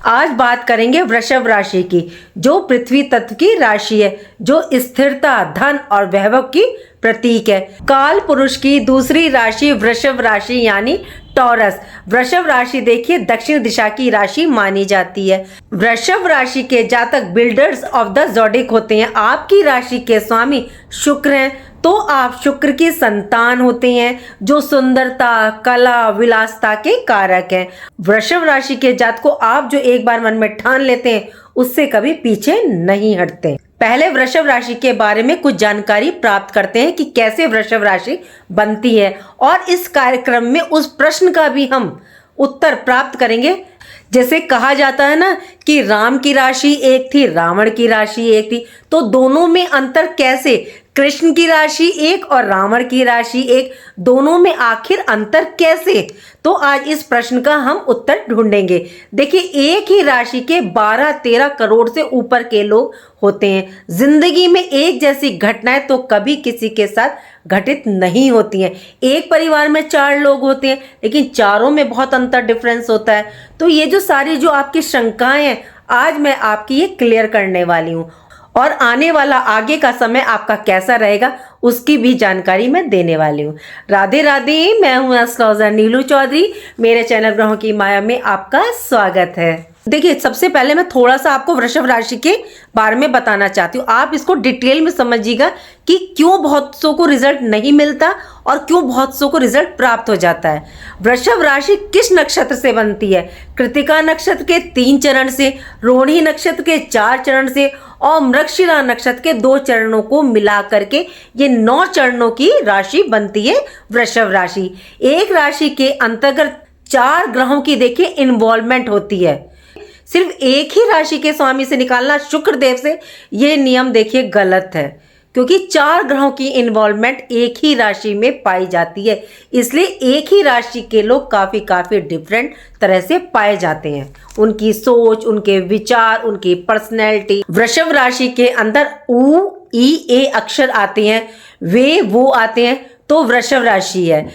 आज बात करेंगे वृषभ राशि की, जो पृथ्वी तत्व की राशि है, जो स्थिरता, धन और वैभव की प्रतीक है। काल पुरुष की दूसरी राशि वृषभ राशि यानी टॉरस। वृषभ राशि देखिए दक्षिण दिशा की राशि मानी जाती है। वृषभ राशि के जातक बिल्डर्स ऑफ द ज़ोडिएक होते हैं। आपकी राशि के स्वामी शुक्र हैं, तो आप शुक्र की संतान होते हैं, जो सुंदरता, कला, विलासता के कारक हैं। वृषभ राशि के जातकों, आप जो एक बार मन में ठान लेते हैं उससे कभी पीछे नहीं हटते। पहले वृषभ राशि के बारे में कुछ जानकारी प्राप्त करते हैं कि कैसे वृषभ राशि बनती है, और इस कार्यक्रम में उस प्रश्न का भी हम उत्तर प्राप्त करेंगे। जैसे कहा जाता है ना कि राम की राशि एक थी, रावण की राशि एक थी, तो दोनों में अंतर कैसे? कृष्ण की राशि एक और रावण की राशि एक, दोनों में आखिर अंतर कैसे? तो आज इस प्रश्न का हम उत्तर ढूंढेंगे। देखिए, एक ही राशि के 12-13 करोड़ से ऊपर के लोग होते हैं। जिंदगी में एक जैसी घटनाएं तो कभी किसी के साथ घटित नहीं होती हैं। एक परिवार में 4 लोग होते हैं, लेकिन चारों में बहुत अंतर डिफरेंस होता है। तो ये जो सारी जो आपकी शंकाएं हैं, आज मैं आपकी ये क्लियर करने वाली हूँ, और आने वाला आगे का समय आपका कैसा रहेगा उसकी भी जानकारी मैं देने वाली हूँ। राधे राधे, मैं हूँ एस्ट्रोलॉजर नीलू चौधरी। मेरे चैनल ग्रहों की माया में आपका स्वागत है। देखिए, सबसे पहले मैं थोड़ा सा आपको वृषभ राशि के बारे में बताना चाहती हूँ। आप इसको डिटेल में समझिएगा कि क्यों बहुत सौ को रिजल्ट नहीं मिलता और क्यों बहुत सौ को रिजल्ट प्राप्त हो जाता है। वृषभ राशि किस नक्षत्र से बनती है? कृतिका नक्षत्र के 3 चरण से, रोहिणी नक्षत्र के 4 चरण से और मृगशिरा नक्षत्र के 2 चरणों को मिला करके ये 9 चरणों की राशि बनती है वृषभ राशि। एक राशि के अंतर्गत 4 ग्रहों की देखिए इन्वॉल्वमेंट होती है। सिर्फ एक ही राशि के स्वामी से निकालना शुक्र देव से, ये नियम देखिए गलत है, क्योंकि 4 ग्रहों की इन्वॉल्वमेंट एक ही राशि में पाई जाती है। इसलिए एक ही राशि के लोग काफी डिफरेंट तरह से पाए जाते हैं। उनकी सोच, उनके विचार, उनकी पर्सनैलिटी। वृषभ राशि के अंदर उ, ई, ए अक्षर आते हैं, वे वो आते हैं, तो वृषभ राशि है।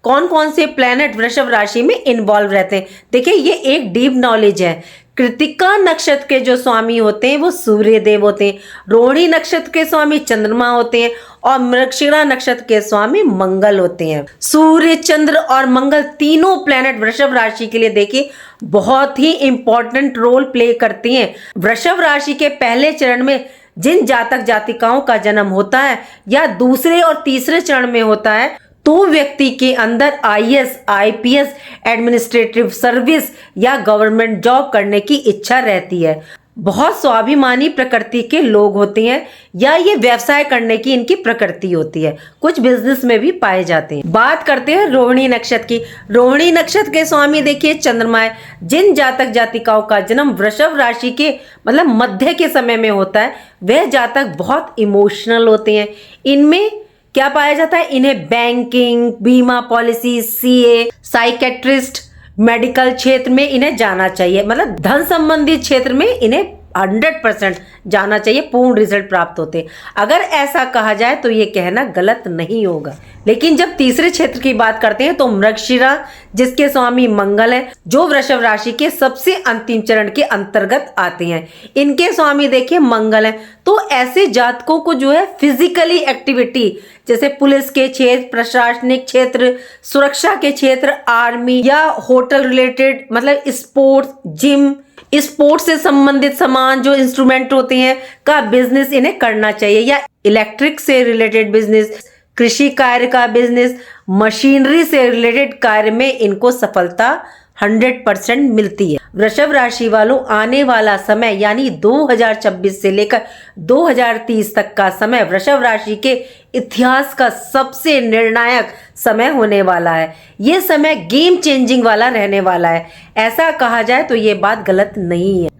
कौन कौन से प्लैनेट वृषभ राशि में इन्वॉल्व रहते हैं? देखिए, ये एक डीप नॉलेज है। कृतिका नक्षत्र के जो स्वामी होते हैं वो सूर्य देव होते हैं, रोहिणी नक्षत्र के स्वामी चंद्रमा होते हैं, और मृगशिरा नक्षत्र के स्वामी मंगल होते हैं। सूर्य, चंद्र और मंगल तीनों प्लैनेट वृषभ राशि के लिए देखिए बहुत ही इंपॉर्टेंट रोल प्ले करती हैं। वृषभ राशि के पहले चरण में जिन जातक जातिकाओं का जन्म होता है या दूसरे और तीसरे चरण में होता है, तो व्यक्ति के अंदर IAS, IPS, एडमिनिस्ट्रेटिव सर्विस या गवर्नमेंट जॉब करने की इच्छा रहती है। बहुत स्वाभिमानी प्रकृति के लोग होते हैं, या ये व्यवसाय करने की इनकी प्रकृति होती है। कुछ बिजनेस में भी पाए जाते हैं। बात करते हैं रोहिणी नक्षत्र की। रोहिणी नक्षत्र के स्वामी देखिए चंद्रमा है। जिन जातक जातिकाओं का जन्म वृषभ राशि के मतलब मध्य के समय में होता है, वह जातक बहुत इमोशनल होते हैं। इनमें क्या पाया जाता है? इन्हें बैंकिंग, बीमा पॉलिसी, CA, साइकेट्रिस्ट, मेडिकल क्षेत्र में इन्हें जाना चाहिए। मतलब धन संबंधित क्षेत्र में इन्हें 100% जाना चाहिए, पूर्ण रिजल्ट प्राप्त होते हैं। अगर ऐसा कहा जाए तो ये कहना गलत नहीं होगा। लेकिन जब तीसरे क्षेत्र की बात करते हैं तो मृगशिरा, जिसके स्वामी मंगल है, जो वृषभ राशि के सबसे अंतिम चरण के अंतर्गत आते हैं, इनके स्वामी देखिए मंगल है। तो ऐसे जातकों को जो है फिजिकली एक्टिविटी, जैसे पुलिस के क्षेत्र, प्रशासनिक क्षेत्र, सुरक्षा के क्षेत्र, आर्मी या होटल रिलेटेड, मतलब स्पोर्ट्स, जिम, स्पोर्ट्स से संबंधित सामान जो इंस्ट्रूमेंट होते हैं का बिजनेस इन्हें करना चाहिए, या इलेक्ट्रिक से रिलेटेड बिजनेस, कृषि कार्य का बिजनेस, मशीनरी से रिलेटेड कार्य में इनको सफलता 100% मिलती है। वृषभ राशि वालों, आने वाला समय यानी 2026 से लेकर 2030 तक का समय वृषभ राशि के इतिहास का सबसे निर्णायक समय होने वाला है। ये समय गेम चेंजिंग वाला रहने वाला है। ऐसा कहा जाए तो ये बात गलत नहीं है।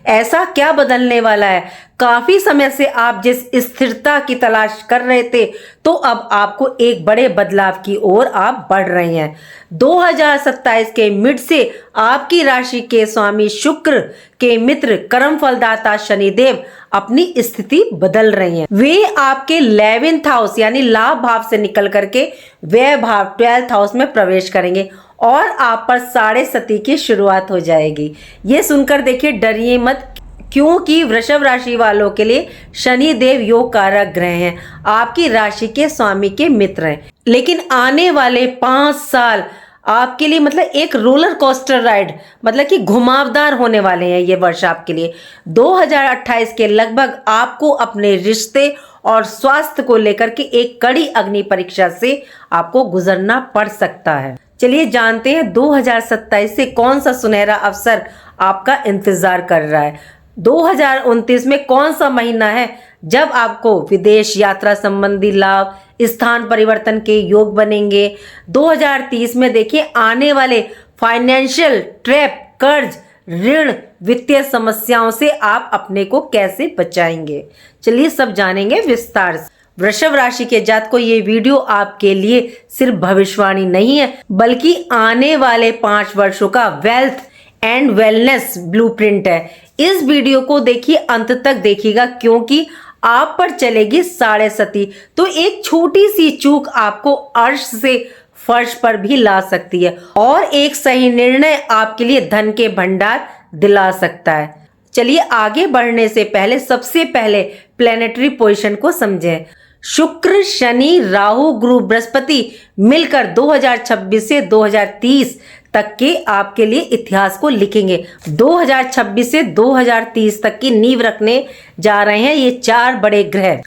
ऐसा क्या बदलने वाला है? काफी समय से आप जिस स्थिरता की तलाश कर रहे थे, तो अब आपको एक बड़े बदलाव की ओर आप बढ़ रहे हैं। 2027 के मिड से आपकी राशि के स्वामी शुक्र के मित्र कर्म फलदाता शनिदेव अपनी स्थिति बदल रहे हैं। वे आपके 11th हाउस यानी लाभ भाव से निकल करके व्यय भाव 12th हाउस में प्रवेश करेंगे, और आप पर साढ़े सती की शुरुआत हो जाएगी। ये सुनकर देखिए डरिए मत, क्योंकि वृषभ राशि वालों के लिए शनि देव योग कारक ग्रह हैं, आपकी राशि के स्वामी के मित्र हैं। लेकिन आने वाले 5 साल आपके लिए मतलब एक रोलर कोस्टर राइड, मतलब कि घुमावदार होने वाले हैं ये वर्ष आपके लिए। 2028 के लगभग आपको अपने रिश्ते और स्वास्थ्य को लेकर के एक कड़ी अग्नि परीक्षा से आपको गुजरना पड़ सकता है। चलिए जानते हैं 2027 से कौन सा सुनहरा अवसर आपका इंतजार कर रहा है। 2029 में कौन सा महीना है जब आपको विदेश यात्रा संबंधी लाभ, स्थान परिवर्तन के योग बनेंगे। 2030 में देखिए आने वाले फाइनेंशियल ट्रैप, कर्ज, ऋण, वित्तीय समस्याओं से आप अपने को कैसे बचाएंगे। चलिए सब जानेंगे विस्तार से। वृषभ राशि के जातकों को ये वीडियो आपके लिए सिर्फ भविष्यवाणी नहीं है, बल्कि आने वाले 5 वर्षों का वेल्थ एंड वेलनेस ब्लूप्रिंट है। इस वीडियो को देखिए अंत तक देखिएगा, क्योंकि आप पर चलेगी साढ़े सती, तो एक छोटी सी चूक आपको अर्श से फर्श पर भी ला सकती है और एक सही निर्णय आपके लिए धन के भंडार दिला सकता है। चलिए आगे बढ़ने से पहले सबसे पहले प्लेनेटरी पोजीशन को समझें। शुक्र, शनि, राहु, गुरु, बृहस्पति मिलकर 2026 से 2030 तक के आपके लिए इतिहास को लिखेंगे। 2026 से 2030 तक की नींव रखने जा रहे हैं ये 4 बड़े ग्रह।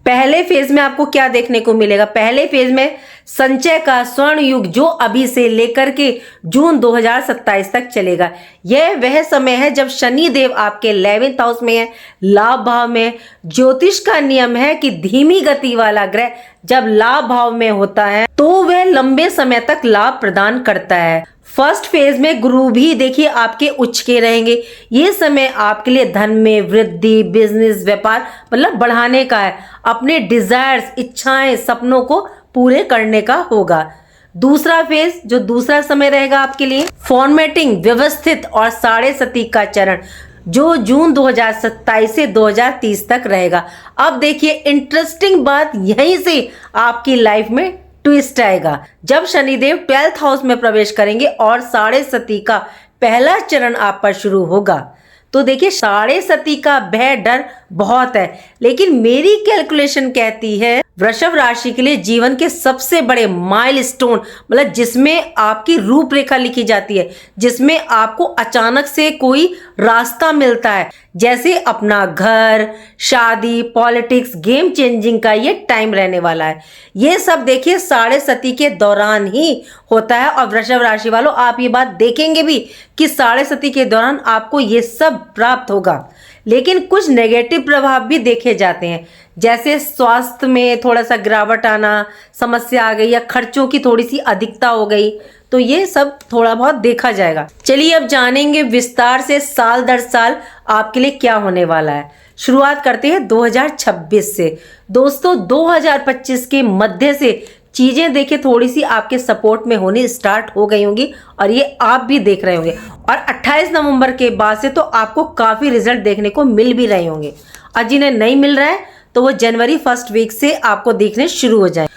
पहले फेज में आपको क्या देखने को मिलेगा? पहले फेज में संचय का स्वर्ण युग जो अभी से लेकर के जून 2027 तक चलेगा। यह वह समय है जब शनि देव आपके 11th हाउस में है, लाभ भाव में। ज्योतिष का नियम है कि धीमी गति वाला ग्रह जब लाभ भाव में होता है तो वह लंबे समय तक लाभ प्रदान करता है। फर्स्ट फेज में गुरु भी देखिए आपके उच्च के रहेंगे। ये समय आपके लिए धन में वृद्धि, बिजनेस, व्यापार मतलब बढ़ाने का है। अपने डिजायर्स, इच्छाएं, सपनों को पूरे करने का होगा। दूसरा फेज जो दूसरा समय रहेगा आपके लिए फॉर्मेटिंग, व्यवस्थित और साढ़े सती का चरण जो जून 2027 से 2030 तक रहेगा। अब देखिए इंटरेस्टिंग बात यहीं से आपकी लाइफ में ट्विस्ट आएगा जब शनिदेव 12th हाउस में प्रवेश करेंगे और साढ़े सती का पहला चरण आप पर शुरू होगा। तो देखिए साढ़े सती का भय डर बहुत है, लेकिन मेरी कैलकुलेशन कहती है वृषभ राशि के लिए जीवन के सबसे बड़े माइलस्टोन, मतलब जिसमें आपकी रूपरेखा लिखी जाती है, जिसमें आपको अचानक से कोई रास्ता मिलता है, जैसे अपना घर, शादी, पॉलिटिक्स, गेम चेंजिंग का ये टाइम रहने वाला है। ये सब देखिए साढ़े सती के दौरान ही होता है और वृषभ राशि वालों आप ये बात देखेंगे भी कि साढ़े सती के दौरान आपको ये सब प्राप्त होगा। लेकिन कुछ नेगेटिव प्रभाव भी देखे जाते हैं, जैसे स्वास्थ्य में थोड़ा सा गिरावट आना, समस्या आ गई या खर्चों की थोड़ी सी अधिकता हो गई, तो ये सब थोड़ा बहुत देखा जाएगा। चलिए अब जानेंगे विस्तार से साल दर साल आपके लिए क्या होने वाला है। शुरुआत करते हैं 2026 से। दोस्तों 2025 के मध्य से चीजें देखिए थोड़ी सी आपके सपोर्ट में होनी स्टार्ट हो गई होंगी और ये आप भी देख रहे होंगे, और 28 नवंबर के बाद से तो आपको काफी रिजल्ट देखने को मिल भी रहे होंगे, और जिन्हें नहीं मिल रहा है तो वो जनवरी फर्स्ट वीक से आपको दिखने शुरू हो जाए।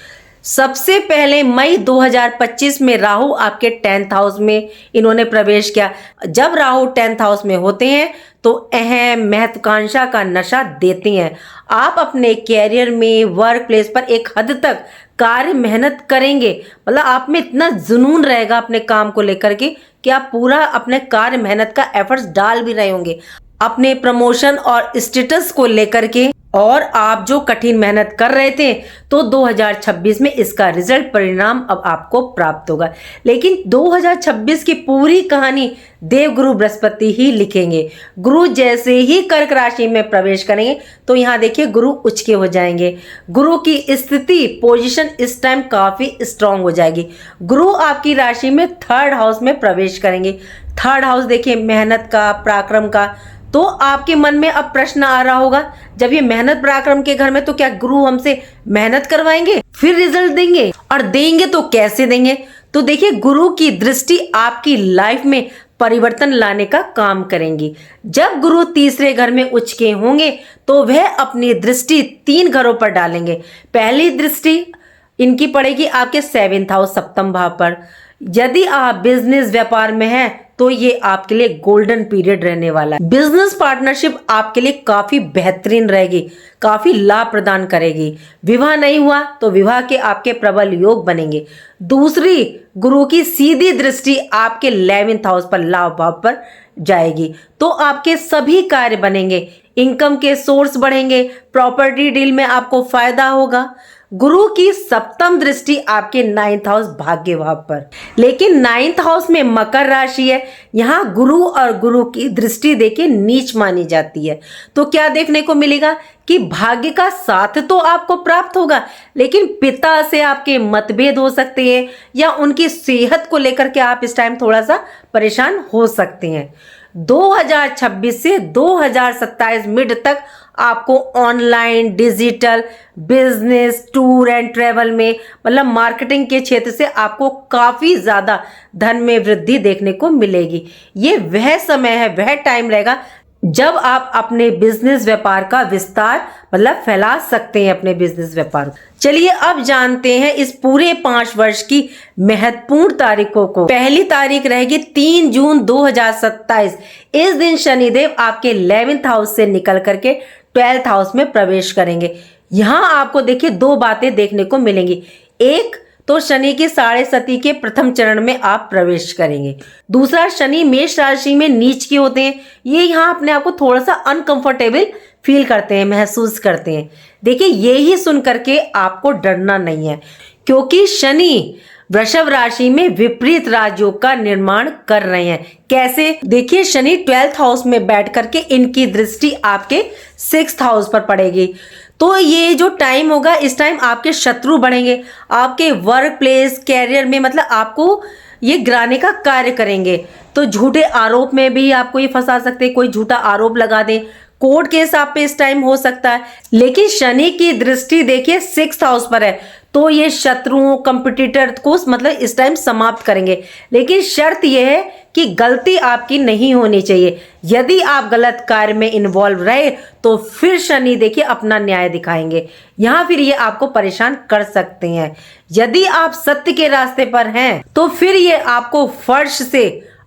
सबसे पहले मई 2025 में राहु आपके 10th हाउस में इन्होंने प्रवेश किया। जब राहु 10th हाउस में होते हैं तो अहम महत्वाकांक्षा का नशा देते हैं। आप अपने कैरियर में, वर्क प्लेस पर एक हद तक कार्य मेहनत करेंगे, मतलब आप में इतना जुनून रहेगा अपने काम को लेकर के कि आप पूरा अपने कार्य मेहनत का एफर्ट्स डाल भी रहे होंगे अपने प्रमोशन और स्टेटस को लेकर के, और आप जो कठिन मेहनत कर रहे थे तो 2026 में इसका रिजल्ट परिणाम अब आपको प्राप्त होगा। लेकिन 2026 की पूरी कहानी देवगुरु बृहस्पति ही लिखेंगे। गुरु जैसे ही कर्क राशि में प्रवेश करेंगे तो यहाँ देखिए गुरु उच्च के हो जाएंगे। गुरु की स्थिति, पोजीशन इस टाइम काफी स्ट्रांग हो जाएगी। गुरु आपकी राशि में 3rd हाउस में प्रवेश करेंगे। 3rd हाउस देखिए मेहनत का, पराक्रम का। तो आपके मन में अब प्रश्न आ रहा होगा, जब ये मेहनत पराक्रम के घर में, तो क्या गुरु हमसे मेहनत करवाएंगे फिर रिजल्ट देंगे, और देंगे तो कैसे देंगे? तो देखिए गुरु की दृष्टि आपकी लाइफ में परिवर्तन लाने का काम करेंगी। जब गुरु 3रे घर में उच्च के होंगे तो वह अपनी दृष्टि 3 घरों पर डालेंगे। पहली दृष्टि इनकी पड़ेगी आपके 7th हाउस, सप्तम भाव पर। यदि आप बिजनेस व्यापार में हैं तो ये आपके लिए गोल्डन पीरियड रहने वाला है। बिजनेस पार्टनरशिप आपके लिए काफी बेहतरीन रहेगी, काफी लाभ प्रदान करेगी। विवाह नहीं हुआ तो विवाह के आपके प्रबल योग बनेंगे। दूसरी, गुरु की सीधी दृष्टि आपके 11th हाउस पर, लाभ भाव पर जाएगी, तो आपके सभी कार्य बनेंगे, इनकम के सोर्स बढ़ेंगे, प्रॉपर्टी डील में आपको फायदा होगा। गुरु की सप्तम दृष्टि आपके 9th हाउस भाग्य भाव पर, लेकिन 9th हाउस में मकर राशि है, यहाँ गुरु और गुरु की दृष्टि देखिए नीच मानी जाती है। तो क्या देखने को मिलेगा कि भाग्य का साथ तो आपको प्राप्त होगा, लेकिन पिता से आपके मतभेद हो सकते हैं या उनकी सेहत को लेकर के आप इस टाइम थोड़ा सा परेशान हो सकते हैं। 2026 से 2027 मिड तक आपको online, digital, business, tour and travel में, मतलब मार्केटिंग के क्षेत्र से आपको काफी ज्यादा धन में वृद्धि देखने को मिलेगी। ये वह समय है, वह टाइम रहेगा जब आप अपने बिजनेस व्यापार का विस्तार मतलब फैला सकते हैं अपने बिजनेस व्यापार को। चलिए अब जानते हैं इस पूरे 5 वर्ष की महत्वपूर्ण तारीखों को। पहली तारीख रहेगी 3 जून 2027। इस दिन शनिदेव आपके 11th हाउस से निकल करके 12th हाउस में प्रवेश करेंगे। यहाँ आपको देखिए 2 बातें देखने को मिलेंगी। एक तो शनि के 7.5 के प्रथम चरण में आप प्रवेश करेंगे। दूसरा, शनि मेष राशि में नीच के होते हैं, ये यहाँ अपने आप को थोड़ा सा अनकंफर्टेबल फील करते हैं, महसूस करते हैं। देखिए ये ही सुन करके आपको डरना नहीं है, क्योंकि शनि वृषभ राशि में विपरीत राजयोग का निर्माण कर रहे हैं। कैसे? देखिए शनि 12th हाउस में बैठ करके इनकी दृष्टि आपके 6th हाउस पर पड़ेगी। तो ये जो टाइम होगा, इस टाइम आपके शत्रु बढ़ेंगे, आपके वर्क प्लेस, कैरियर में मतलब आपको ये गिराने का कार्य करेंगे। तो झूठे आरोप में भी आपको ये फंसा सकते हैं, कोई झूठा आरोप लगा दे, कोर्ट केस आप पे इस टाइम हो सकता है। लेकिन शनि की दृष्टि देखिए 6th हाउस पर है, तो ये शत्रुओं, कंपटीटर को मतलब इस टाइम समाप्त करेंगे। लेकिन शर्त यह है कि गलती आपकी नहीं होनी चाहिए। यदि आप गलत कार्य में इन्वॉल्व रहे तो फिर शनि देखिए अपना न्याय दिखाएंगे, यहाँ फिर ये आपको परेशान कर सकते हैं। यदि आप सत्य के रास्ते पर हैं तो फिर ये आपको फर्श से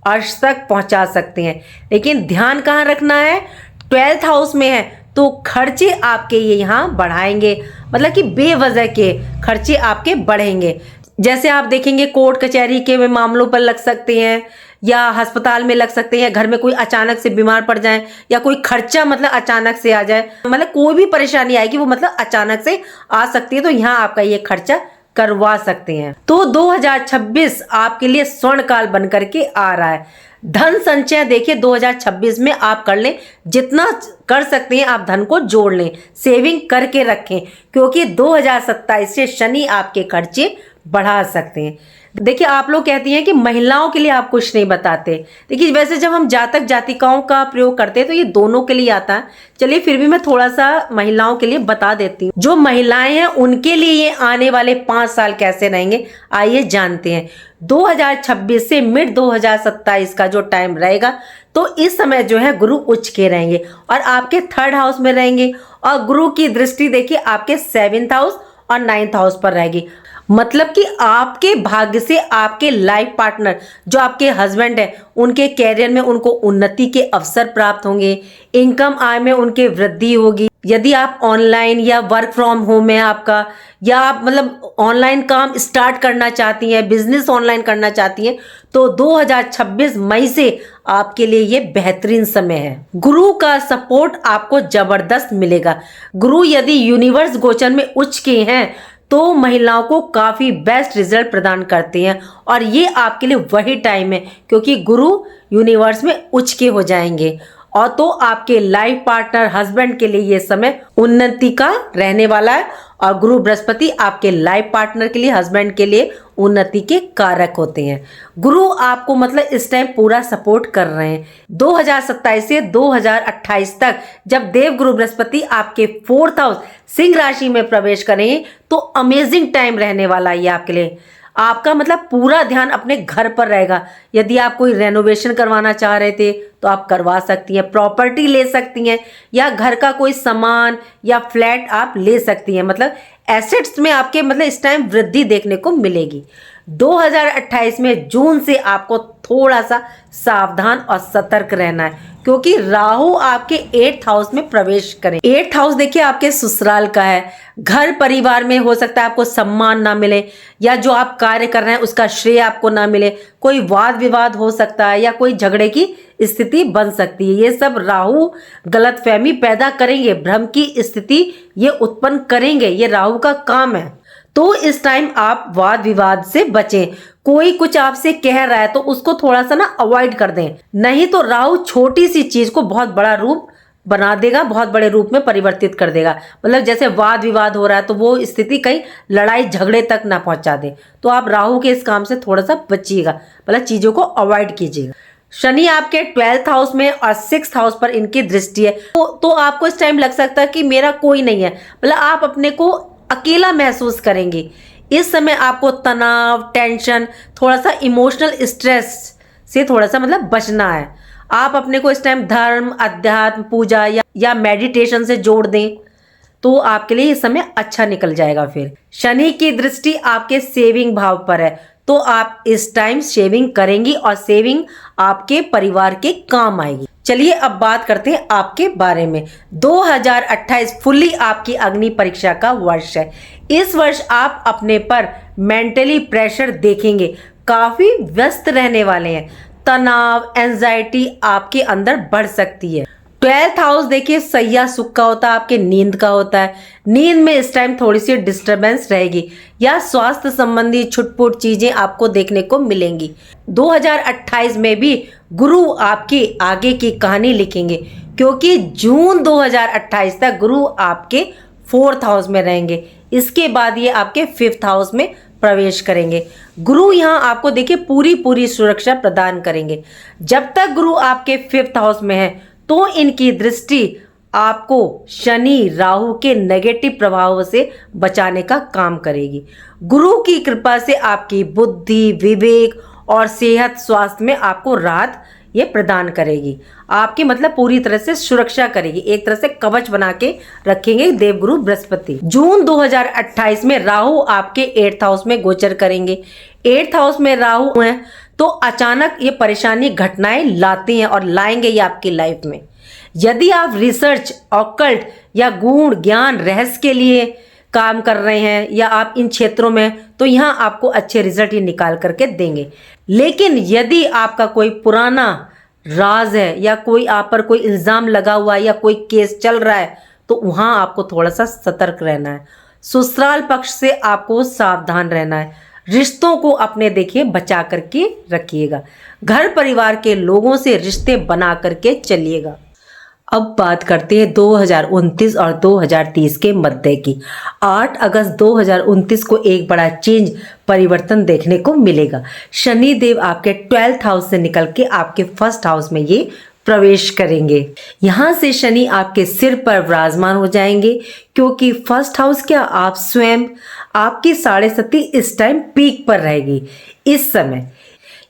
अर्श तक पहुंचा सकते हैं। लेकिन ध्यान कहाँ रखना है? 12th हाउस में है तो खर्चे आपके ये यहाँ बढ़ाएंगे, मतलब कि बेवजह के खर्चे आपके बढ़ेंगे। जैसे आप देखेंगे कोर्ट कचहरी के मामलों पर लग सकते हैं, या अस्पताल में लग सकते हैं, घर में कोई अचानक से बीमार पड़ जाए, या कोई खर्चा मतलब अचानक से आ जाए, मतलब कोई भी परेशानी आएगी वो मतलब अचानक से आ सकती है, तो यहाँ आपका ये खर्चा करवा सकते हैं। तो 2026 आपके लिए स्वर्ण काल बन करके आ रहा है। धन संचय देखिए 2026 में आप कर लें, जितना कर सकते हैं आप धन को जोड़ लें, सेविंग करके रखें, क्योंकि 2027 से शनि आपके खर्चे बढ़ा सकते हैं। देखिए आप लोग कहती हैं कि महिलाओं के लिए आप कुछ नहीं बताते। देखिए वैसे जब हम जातक जातिकाओं का प्रयोग करते हैं तो ये दोनों के लिए आता है। चलिए फिर भी मैं थोड़ा सा महिलाओं के लिए बता देती हूँ। जो महिलाएं हैं उनके लिए ये आने वाले 5 साल कैसे रहेंगे, आइए जानते हैं। 2026 से मिड 2027 का जो टाइम रहेगा, तो इस समय जो है गुरु उच्च के रहेंगे और आपके 3rd हाउस में रहेंगे, और गुरु की दृष्टि देखिए आपके 7th हाउस और 9th हाउस पर रहेगी। मतलब कि आपके भाग्य से आपके लाइफ पार्टनर जो आपके हस्बैंड है, उनके कैरियर में उनको उन्नति के अवसर प्राप्त होंगे, इनकम आय में उनके वृद्धि होगी। यदि आप ऑनलाइन या वर्क फ्रॉम होम है आपका, या आप मतलब ऑनलाइन काम स्टार्ट करना चाहती हैं, बिजनेस ऑनलाइन करना चाहती हैं, तो 2026 मई से आपके लिए ये बेहतरीन समय है। गुरु का सपोर्ट आपको जबरदस्त मिलेगा। गुरु यदि यूनिवर्स गोचर में उच्च के हैं तो महिलाओं को काफी बेस्ट रिजल्ट प्रदान करते हैं, और ये आपके लिए वही टाइम है क्योंकि गुरु यूनिवर्स में उच्च के हो जाएंगे। और तो आपके लाइफ पार्टनर हस्बैंड के लिए ये समय उन्नति का रहने वाला है, और गुरु बृहस्पति आपके लाइफ पार्टनर के लिए, हस्बैंड के लिए उन्नति के कारक होते हैं। गुरु आपको मतलब इस टाइम पूरा सपोर्ट कर रहे हैं। 2027 से 2028 तक जब देव गुरु बृहस्पति आपके 4th हाउस सिंह राशि में प्रवेश करेंगे तो अमेजिंग टाइम रहने वाला है ये आपके लिए। आपका मतलब पूरा ध्यान अपने घर पर रहेगा। यदि आप कोई रेनोवेशन करवाना चाह रहे थे तो आप करवा सकती हैं, प्रॉपर्टी ले सकती हैं, या घर का कोई सामान या फ्लैट आप ले सकती हैं। मतलब एसेट्स में आपके मतलब इस टाइम वृद्धि देखने को मिलेगी। 2028 में जून से आपको थोड़ा सा सावधान और सतर्क रहना है, क्योंकि राहु आपके 8th हाउस में प्रवेश करें। 8th हाउस देखिए आपके ससुराल का है। घर परिवार में हो सकता है आपको सम्मान ना मिले, या जो आप कार्य कर रहे हैं उसका श्रेय आपको ना मिले, कोई वाद विवाद हो सकता है, या कोई झगड़े की स्थिति बन सकती है। ये सब राहु गलतफहमी पैदा करेंगे, भ्रम की स्थिति ये उत्पन्न करेंगे, ये राहु का काम है। तो इस टाइम आप वाद विवाद से बचें। कोई कुछ आपसे कह रहा है तो उसको थोड़ा सा ना अवॉइड कर दें, नहीं तो राहु छोटी सी चीज को बहुत बड़ा रूप बना देगा, बहुत बड़े रूप में परिवर्तित कर देगा। मतलब जैसे वाद विवाद हो रहा है तो वो स्थिति कहीं लड़ाई झगड़े तक ना पहुंचा दे। तो आप राहु के इस काम से थोड़ा सा बचिएगा, मतलब चीजों को अवॉइड कीजिएगा। शनि आपके 12th हाउस में और 6th हाउस पर इनकी दृष्टि है, तो आपको इस टाइम लग सकता है कि मेरा कोई नहीं है, मतलब आप अपने को अकेला महसूस करेंगे। इस समय आपको तनाव, टेंशन, थोड़ा सा इमोशनल स्ट्रेस से थोड़ा सा मतलब बचना है। आप अपने को इस टाइम धर्म, अध्यात्म, पूजा या मेडिटेशन से जोड़ दें तो आपके लिए इस समय अच्छा निकल जाएगा। फिर शनि की दृष्टि आपके सेविंग भाव पर है, तो आप इस टाइम सेविंग करेंगी और सेविंग आपके परिवार के काम आएगी। चलिए अब बात करते हैं आपके बारे में। 2028 फुल्ली आपकी अग्नि परीक्षा का वर्ष है। इस वर्ष आप अपने पर मेंटली प्रेशर देखेंगे, काफी व्यस्त रहने वाले हैं। तनाव, एंजाइटी आपके अंदर बढ़ सकती है। 12th हाउस देखिए सैया सुख का होता है, आपके नींद का होता है। नींद में इस टाइम थोड़ी सी डिस्टरबेंस रहेगी, या स्वास्थ्य संबंधी छुटपुट चीजें आपको देखने को मिलेंगी। 2028 में भी गुरु आपकी आगे की कहानी लिखेंगे, क्योंकि जून 2028 तक गुरु आपके 4th हाउस में रहेंगे। इसके बाद ये आपके 5th हाउस में प्रवेश करेंगे। गुरु यहाँ आपको देखिए पूरी सुरक्षा प्रदान करेंगे। जब तक गुरु आपके 5th हाउस में है तो इनकी दृष्टि आपको शनि राहु के नेगेटिव प्रभावों से बचाने का काम करेगी। गुरु की कृपा से आपकी बुद्धि, विवेक और सेहत, स्वास्थ्य में आपको राहत ये प्रदान करेगी। आपकी मतलब पूरी तरह से सुरक्षा करेगी, एक तरह से कवच बना के रखेंगे देवगुरु बृहस्पति। जून 2028 में राहु आपके 8th हाउस में गोचर करेंगे। 8th हाउस में राहु है तो अचानक ये परेशानी घटनाएं लाते हैं और लाएंगे ये आपकी लाइफ में। यदि आप रिसर्च, ऑकल्ट या गुण, ज्ञान, रहस्य के लिए काम कर रहे हैं या आप इन क्षेत्रों में, तो यहाँ आपको अच्छे रिजल्ट ये निकाल करके देंगे। लेकिन यदि आपका कोई पुराना राज है या कोई आप पर कोई इल्ज़ाम लगा हुआ है या कोई केस चल रहा है, तो वहाँ आपको थोड़ा सा सतर्क रहना है। ससुराल पक्ष से आपको सावधान रहना है। रिश्तों को अपने देखिए बचा करके रखिएगा। घर परिवार के लोगों से रिश्ते बना करके चलिएगा। अब बात करते हैं 2029 और 2030 के मध्य की। 8 अगस्त 2029 को एक बड़ा चेंज, परिवर्तन देखने को मिलेगा। शनि देव आपके 12th हाउस से निकल के आपके 1st हाउस में ये प्रवेश करेंगे। यहाँ से शनि आपके सिर पर विराजमान हो जाएंगे, क्योंकि 1st हाउस क्या, आप स्वयं, आपकी 7.5 इस टाइम पीक पर रहेगी। इस समय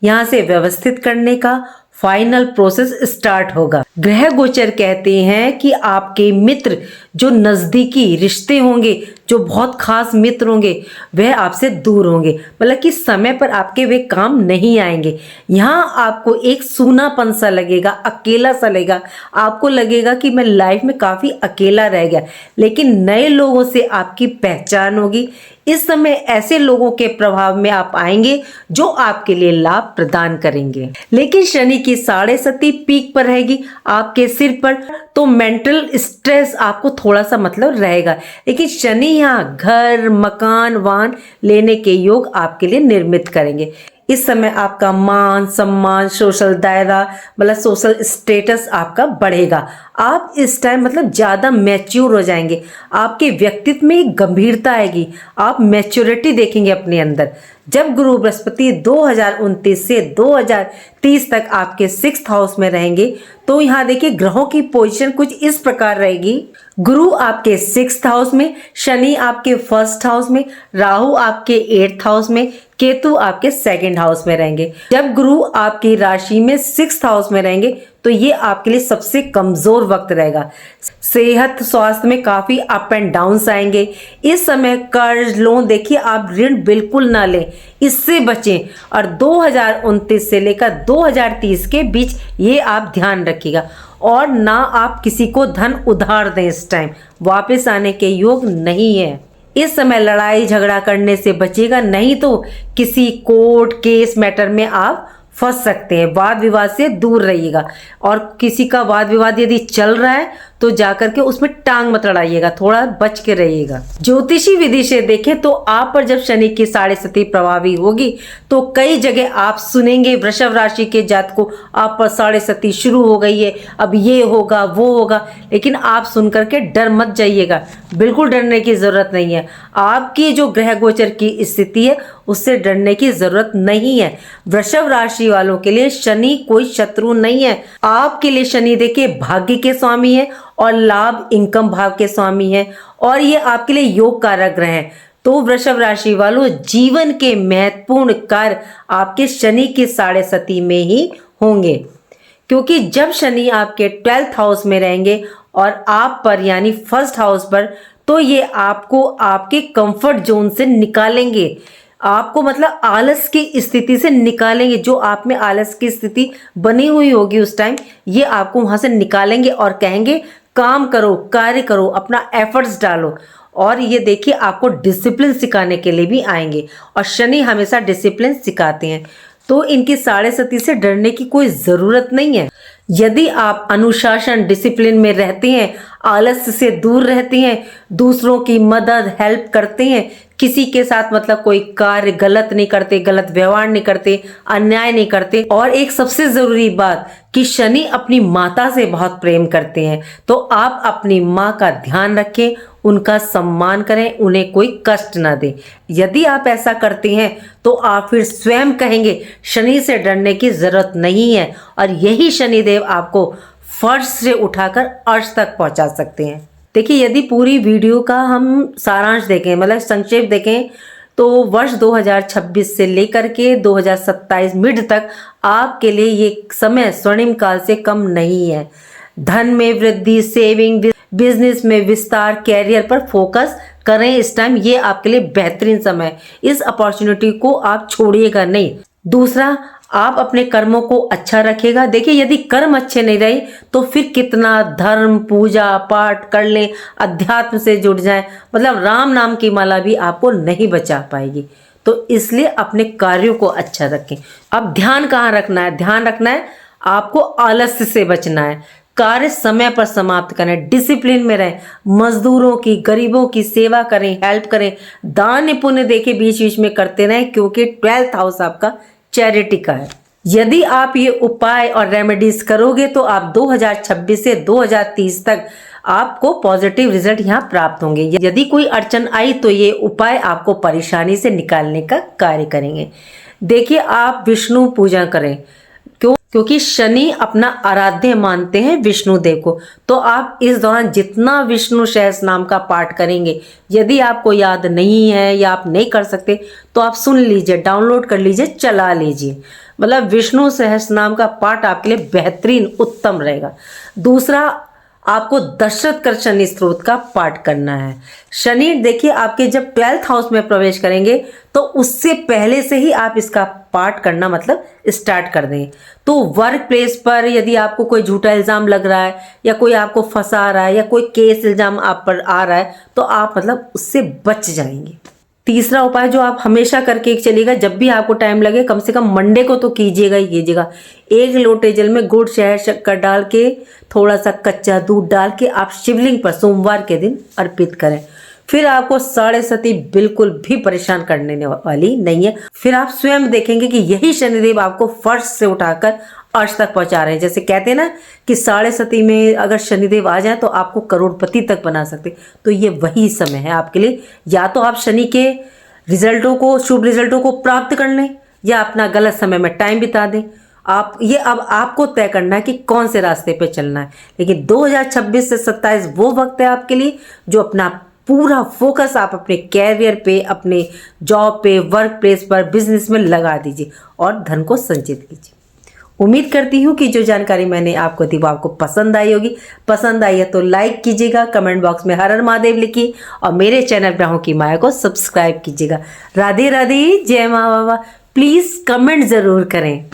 यहाँ से व्यवस्थित करने का फाइनल प्रोसेस स्टार्ट होगा। ग्रह गोचर कहते हैं कि आपके मित्र, जो नजदीकी रिश्ते होंगे, जो बहुत खास मित्र होंगे, वह आपसे दूर होंगे, मतलब कि समय पर आपके वे काम नहीं आएंगे। यहाँ आपको एक सूनापन सा लगेगा, अकेला सा लगेगा। आपको लगेगा कि मैं लाइफ में काफ़ी अकेला रह गया, लेकिन नए लोगों से आपकी पहचान होगी। इस समय ऐसे लोगों के प्रभाव में आप आएंगे जो आपके लिए लाभ प्रदान करेंगे। लेकिन शनि की 7.5 पीक पर रहेगी आपके सिर पर, तो मेंटल स्ट्रेस आपको थोड़ा सा मतलब रहेगा। लेकिन शनि यहाँ घर, मकान, वाहन लेने के योग आपके लिए निर्मित करेंगे। इस समय आपका मान सम्मान, सोशल दायरा, मतलब सोशल स्टेटस आपका बढ़ेगा। आप इस टाइम मतलब ज़्यादा मैच्योर हो जाएंगे। आपके व्यक्तित्व में एक गंभीरता आएगी, आप मैच्योरिटी देखेंगे अपने अंदर। जब गुरु बृहस्पति 2029 से 2030 तक आपके 6th हाउस में रहेंगे, तो यहाँ देखिए ग्रहों की पोजीशन कुछ इस प्रकार रहेगी। गुरु आपके 6th हाउस में, शनि आपके 1st हाउस में, राहु आपके 8th हाउस में, केतु आपके 2nd हाउस में रहेंगे। जब गुरु आपकी राशि में 6th हाउस में रहेंगे तो ये आपके लिए सबसे कमज़ोर वक्त रहेगा। सेहत स्वास्थ्य में काफ़ी अप एंड डाउन्स आएंगे। इस समय कर्ज लोन देखिए आप ऋण बिल्कुल ना लें, इससे बचें। और 2029 से लेकर 2030 के बीच ये आप ध्यान रखिएगा। और ना आप किसी को धन उधार दें, इस टाइम वापस आने के योग नहीं है। इस समय लड़ाई झगड़ा करने से बचिएगा, नहीं तो किसी कोर्ट केस मैटर में आप फंस सकते हैं। वाद विवाद से दूर रहिएगा। और किसी का वाद विवाद यदि चल रहा है तो जाकर के उसमें टांग मत अड़ाइएगा, थोड़ा बच के रहिएगा। ज्योतिषी विधि से देखें तो आप पर जब शनि की साढ़े सती प्रभावी होगी तो कई जगह आप सुनेंगे वृषभ राशि के जातकों आप पर साढ़े सती शुरू हो गई है, अब ये होगा वो होगा। लेकिन आप सुन करके डर मत जाइएगा, बिल्कुल डरने की जरूरत नहीं है। आपकी जो ग्रह गोचर की स्थिति है उससे डरने की जरूरत नहीं है। वृषभ राशि वालों के लिए शनि कोई शत्रु नहीं है। आपके लिए शनि देखिए भाग्य के स्वामी है और लाभ इनकम भाव के स्वामी है, और ये आपके लिए योग कारक ग्रह हैं। तो वृषभ राशि वालों जीवन के महत्वपूर्ण कार्य आपके शनि की साढ़े सती में ही होंगे, क्योंकि जब शनि आपके 12th हाउस में रहेंगे और आप पर यानी फर्स्ट हाउस पर, तो ये आपको आपके कंफर्ट जोन से निकालेंगे, आपको मतलब आलस की स्थिति से निकालेंगे। जो आप में आलस की स्थिति बनी हुई होगी उस टाइम, ये आपको वहां से निकालेंगे और कहेंगे काम करो, कार्य करो, अपना एफर्ट्स डालो। और ये देखिए आपको डिसिप्लिन सिखाने के लिए भी आएंगे, और शनि हमेशा डिसिप्लिन सिखाते हैं। तो इनकी साढ़े सती से डरने की कोई ज़रूरत नहीं है। यदि आप अनुशासन डिसिप्लिन में रहते हैं, आलस्य से दूर रहते हैं, दूसरों की मदद हेल्प करते हैं, किसी के साथ मतलब कोई कार्य गलत नहीं करते, गलत व्यवहार नहीं करते, अन्याय नहीं करते। और एक सबसे ज़रूरी बात कि शनि अपनी माता से बहुत प्रेम करते हैं, तो आप अपनी माँ का ध्यान रखें, उनका सम्मान करें, उन्हें कोई कष्ट ना दें। यदि आप ऐसा करते हैं तो आप फिर स्वयं कहेंगे शनि से डरने की ज़रूरत नहीं है, और यही शनिदेव आपको फर्श से उठाकर अर्श तक पहुंचा सकते हैं। देखिए यदि पूरी वीडियो का हम सारांश देखें, मतलब संक्षेप देखें, तो वर्ष 2026 से लेकर के 2027 मिड तक आपके लिए ये समय स्वर्णिम काल से कम नहीं है। धन में वृद्धि, सेविंग, बिजनेस में विस्तार, कैरियर पर फोकस करें इस टाइम, ये आपके लिए बेहतरीन समय है। इस अपॉर्चुनिटी को आप छोड़िएगा नहीं। दूसरा, आप अपने कर्मों को अच्छा रखिएगा। देखिए यदि कर्म अच्छे नहीं रहे तो फिर कितना धर्म पूजा पाठ कर लें, अध्यात्म से जुड़ जाएं, मतलब राम नाम की माला भी आपको नहीं बचा पाएगी। तो इसलिए अपने कार्यों को अच्छा रखें। अब ध्यान कहाँ रखना है? ध्यान रखना है आपको आलस्य से बचना है, कार्य समय पर समाप्त करें, डिसिप्लिन में रहें, मजदूरों की गरीबों की सेवा करें, हेल्प करें, दान पुण्य देके बीच बीच में करते रहें, क्योंकि 12th हाउस आपका चैरिटी का है। यदि आप ये उपाय और रेमेडीज करोगे तो आप 2026 से 2030 तक आपको पॉजिटिव रिजल्ट यहाँ प्राप्त होंगे। यदि कोई अड़चन आई तो ये उपाय आपको परेशानी से निकालने का कार्य करेंगे। देखिए आप विष्णु पूजा करें, क्योंकि शनि अपना आराध्य मानते हैं विष्णु देव को। तो आप इस दौरान जितना विष्णु सहस नाम का पाठ करेंगे, यदि आपको याद नहीं है या आप नहीं कर सकते तो आप सुन लीजिए, डाउनलोड कर लीजिए, चला लीजिए। मतलब विष्णु सहस नाम का पाठ आपके लिए बेहतरीन उत्तम रहेगा। दूसरा, आपको दशरथ कर शनि स्त्रोत का पाठ करना है। शनि देखिए आपके जब 12th हाउस में प्रवेश करेंगे तो उससे पहले से ही आप इसका पाठ करना मतलब स्टार्ट कर दें। तो वर्क प्लेस पर यदि आपको कोई झूठा इल्ज़ाम लग रहा है या कोई आपको फंसा रहा है या कोई केस इल्ज़ाम आप पर आ रहा है तो आप मतलब उससे बच जाएंगे। तीसरा उपाय जो आप हमेशा करके चलिएगा, जब भी आपको टाइम लगे, कम से कम मंडे को तो कीजिएगा ही कीजिएगा। 1 लोटे जल में गुड़ शहद शक्कर डाल के, थोड़ा सा कच्चा दूध डाल के आप शिवलिंग पर सोमवार के दिन अर्पित करें। फिर आपको साढ़े सती बिल्कुल भी परेशान करने वाली नहीं है। फिर आप स्वयं देखेंगे कि यही शनिदेव आपको फर्श से उठाकर अर्श तक पहुंचा रहे हैं। जैसे कहते हैं ना कि साढ़े सती में अगर शनिदेव आ जाए तो आपको करोड़पति तक बना सकते, तो ये वही समय है आपके लिए। या तो आप शनि के रिजल्टों को, शुभ रिजल्टों को प्राप्त कर लें, या अपना गलत समय में टाइम बिता दें। आप ये अब आपको तय करना है कि कौन से रास्ते पे चलना है। लेकिन 2026 से 27 वो वक्त है आपके लिए जो अपना पूरा फोकस आप अपने कैरियर पे, अपने जॉब पे, वर्क प्लेस पर, बिजनेस में लगा दीजिए और धन को संचित कीजिए। उम्मीद करती हूँ कि जो जानकारी मैंने आपको दी वो आपको पसंद आई होगी। पसंद आई है तो लाइक कीजिएगा, कमेंट बॉक्स में हर हर महादेव लिखिए और मेरे चैनल ग्राहों की माया को सब्सक्राइब कीजिएगा। राधे राधे, जय माँ बाबा। प्लीज़ कमेंट ज़रूर करें।